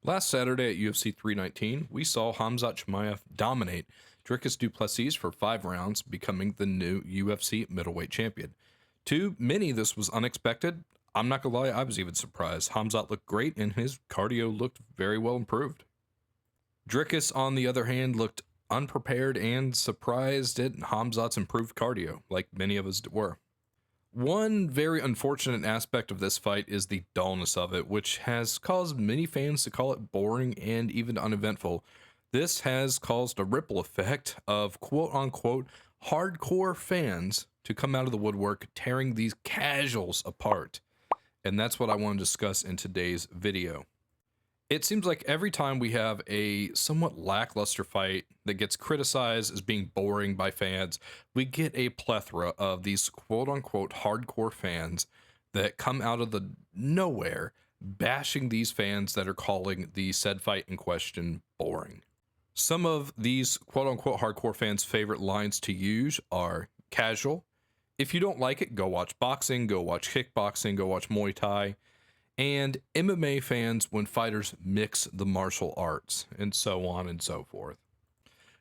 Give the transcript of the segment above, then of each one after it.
Last Saturday at UFC 319, we saw Khamzat Chimaev dominate Dricus du Plessis for 5 rounds, becoming the new UFC middleweight champion. To many, this was unexpected. I'm not gonna lie, I was even surprised. Khamzat looked great, and his cardio looked very well improved. Dricus, on the other hand, looked unprepared and surprised at Khamzat's improved cardio, like many of us were. One very unfortunate aspect of this fight is the dullness of it, which has caused many fans to call it boring and even uneventful. This has caused a ripple effect of quote unquote hardcore fans to come out of the woodwork tearing these casuals apart. And that's what I want to discuss in today's video. It seems like every time we have a somewhat lackluster fight that gets criticized as being boring by fans, we get a plethora of these quote-unquote hardcore fans that come out of the nowhere bashing these fans that are calling the said fight in question boring. Some of these quote-unquote hardcore fans' favorite lines to use are casual. If you don't like it, go watch boxing, go watch kickboxing, go watch Muay Thai. And MMA fans when fighters mix the martial arts, and so on and so forth.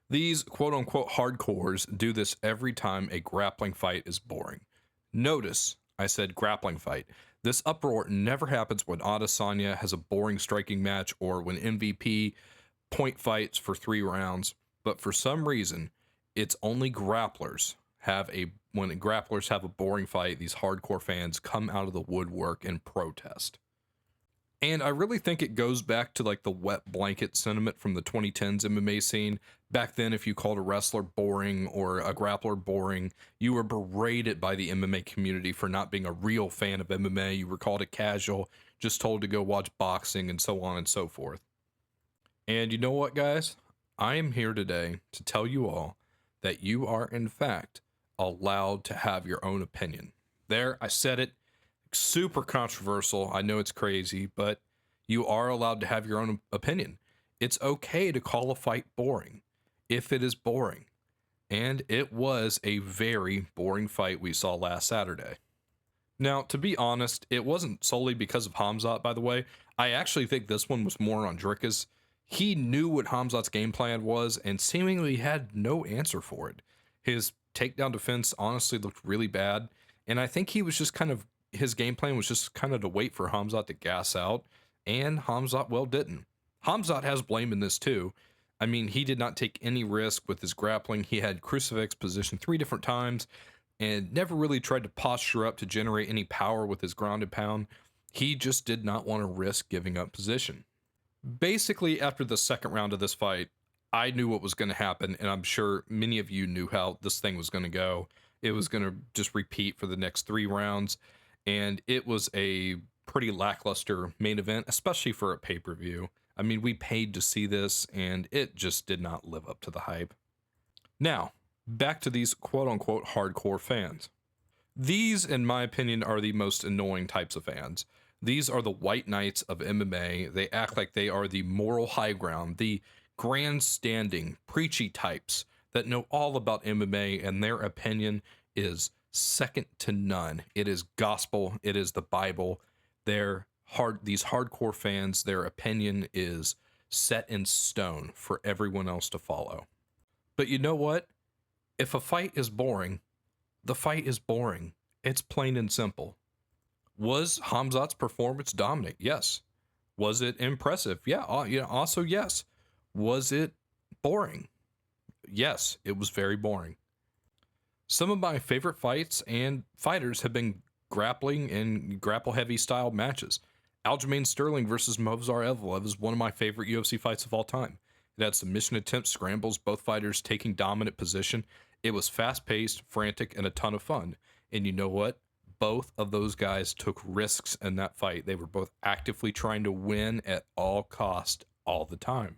These quote-unquote hardcores do this every time a grappling fight is boring. Notice, I said grappling fight. This uproar never happens when Adesanya has a boring striking match or when MVP point fights for 3 rounds, but for some reason, it's only grapplers when grapplers have a boring fight, these hardcore fans come out of the woodwork and protest. And I really think it goes back to like the wet blanket sentiment from the 2010s MMA scene. Back then, if you called a wrestler boring or a grappler boring, you were berated by the MMA community for not being a real fan of MMA. You were called a casual, just told to go watch boxing and so on and so forth. And you know what, guys? I am here today to tell you all that you are, in fact, allowed to have your own opinion. There, I said it. Super controversial. I know it's crazy, but you are allowed to have your own opinion. It's okay to call a fight boring if it is boring. And it was a very boring fight we saw last Saturday. Now, to be honest, it wasn't solely because of Khamzat, by the way. I actually think this one was more on Dricus. He knew what Khamzat's game plan was and seemingly had no answer for it. His takedown defense honestly looked really bad, and I think he was just his game plan was just kind of to wait for Khamzat to gas out, and Khamzat, well, didn't. Khamzat has blame in this too. I mean, he did not take any risk with his grappling. He had crucifix positioned 3 different times and never really tried to posture up to generate any power with his ground and pound. He just did not want to risk giving up position. Basically, after the second round of this fight, I knew what was going to happen, and I'm sure many of you knew how this thing was going to go. It was going to just repeat for the next 3 rounds. And it was a pretty lackluster main event, especially for a pay-per-view. I mean, we paid to see this, and it just did not live up to the hype. Now, back to these quote-unquote hardcore fans. These, in my opinion, are the most annoying types of fans. These are the white knights of MMA. They act like they are the moral high ground, the grandstanding, preachy types that know all about MMA, and their opinion is second to none. It is gospel. It is the Bible. These hardcore fans, their opinion is set in stone for everyone else to follow. But you know what? If a fight is boring, the fight is boring. It's plain and simple. Was Khamzat's performance dominant? Yes. Was it impressive? Yeah. Also, yes. Was it boring? Yes, it was very boring. Some of my favorite fights and fighters have been grappling and grapple-heavy style matches. Aljamain Sterling versus Movsar Evloev is one of my favorite UFC fights of all time. It had submission attempts, scrambles, both fighters taking dominant position. It was fast-paced, frantic, and a ton of fun. And you know what? Both of those guys took risks in that fight. They were both actively trying to win at all cost all the time.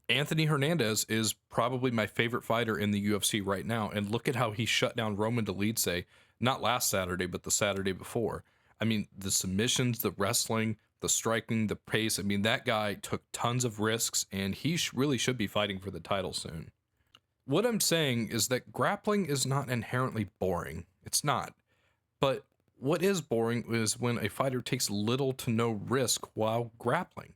Anthony Hernandez is probably my favorite fighter in the UFC right now, and look at how he shut down Roman Dolidze, not last Saturday, but the Saturday before. I mean, the submissions, the wrestling, the striking, the pace, I mean, that guy took tons of risks, and he really should be fighting for the title soon. What I'm saying is that grappling is not inherently boring. It's not. But what is boring is when a fighter takes little to no risk while grappling.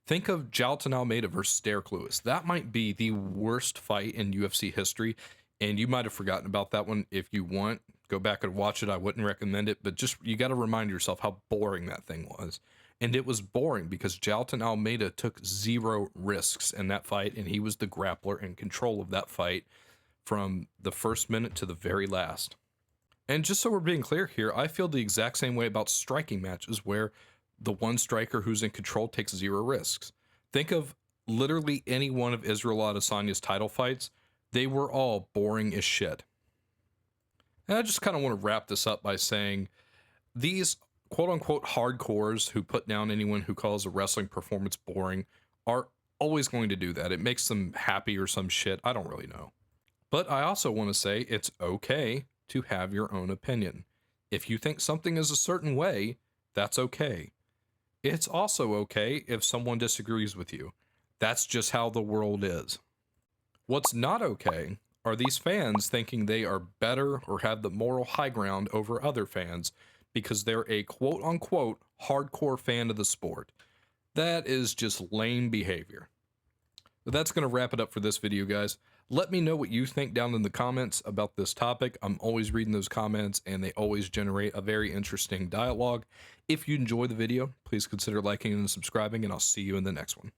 Think of Jailton Almeida versus Derek Lewis. That might be the worst fight in UFC history, and you might have forgotten about that one. If you want, go back and watch it. I wouldn't recommend it, but just you got to remind yourself how boring that thing was. And it was boring because Jailton Almeida took zero risks in that fight, and he was the grappler in control of that fight from the first minute to the very last. And just so we're being clear here, I feel the exact same way about striking matches where the one striker who's in control takes zero risks. Think of literally any one of Israel Adesanya's title fights. They were all boring as shit. And I just kind of want to wrap this up by saying these quote-unquote hardcores who put down anyone who calls a wrestling performance boring are always going to do that. It makes them happy or some shit. I don't really know. But I also want to say it's okay to have your own opinion. If you think something is a certain way, that's okay. It's also okay if someone disagrees with you. That's just how the world is. What's not okay are these fans thinking they are better or have the moral high ground over other fans because they're a quote-unquote hardcore fan of the sport. That is just lame behavior. But that's going to wrap it up for this video, guys. Let me know what you think down in the comments about this topic. I'm always reading those comments, and they always generate a very interesting dialogue. If you enjoy the video, please consider liking and subscribing, and I'll see you in the next one.